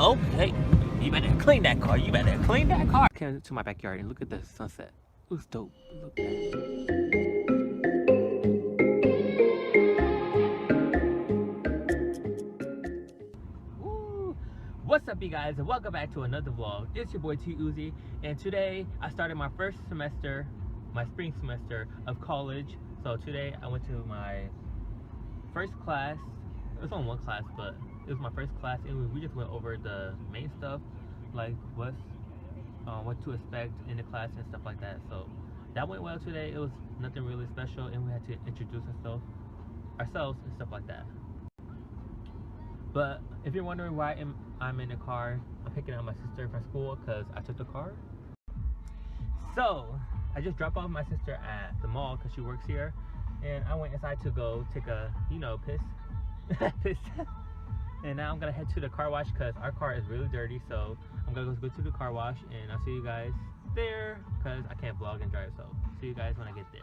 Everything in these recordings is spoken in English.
okay. You better clean that car. You better clean that car. Came to my backyard and look at the sunset. It was dope. Look at that. What's up, you guys, and welcome back to another vlog. It's your boy TeeOozy, and today I started my first semester, my spring semester of college. So today I went to my first class. It was only one class, but it was my first class, and we just went over the main stuff, like what to expect in the class and stuff like that. So that went well today. It was nothing really special, and we had to introduce ourselves and stuff like that. But if you're wondering why I'm in the car, I'm picking up my sister from school because I took the car. So I just dropped off my sister at the mall because she works here, and I went inside to go take a, piss. And now I'm gonna head to the car wash because our car is really dirty. So I'm gonna go to the car wash, and I'll see you guys there because I can't vlog and drive. So see you guys when I get there.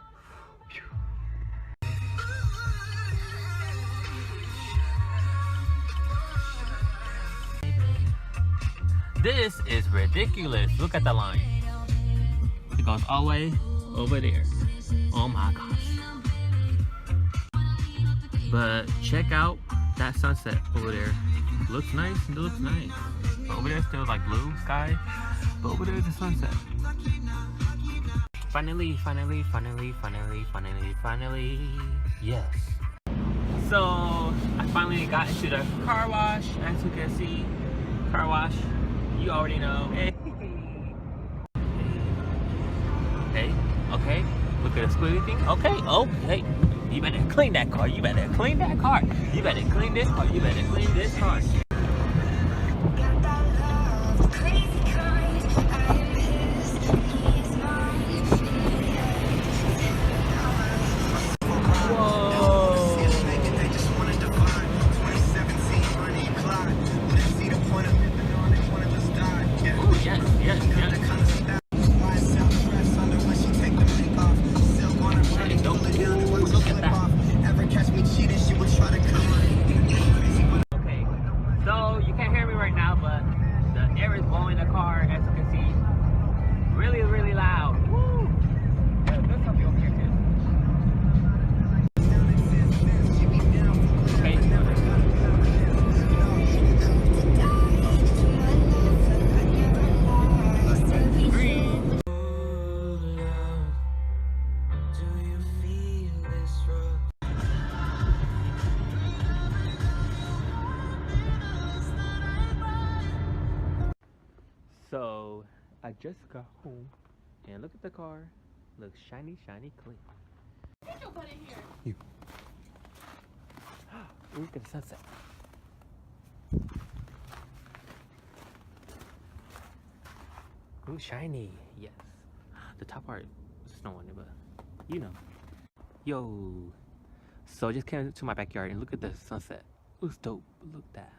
This is ridiculous. Look at the line. It goes all the way over there. Oh my gosh. But check out that sunset over there. Looks nice. It looks nice. But over there still like blue sky. But over there is the sunset. Finally. Yes. So I finally got into the car wash. As you can see, car wash. You already know. Hey. Okay. Look at the squiggly thing. Okay. You better clean that car. You better clean that car. You better clean this car. You better clean this car. Really loud. Woo! Yeah, there's something over here too. Okay. Green. So I just got home, and look at the car. Looks shiny, clean. Get your butt in here. You. Look at the sunset. Ooh, shiny. Yes. The top part is snow on it, but you know. Yo. So I just came to my backyard and look at the sunset. It was dope. Look at that.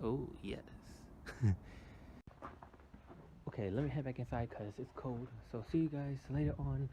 Oh, yes. Okay, let me head back inside because it's cold. So see you guys later on.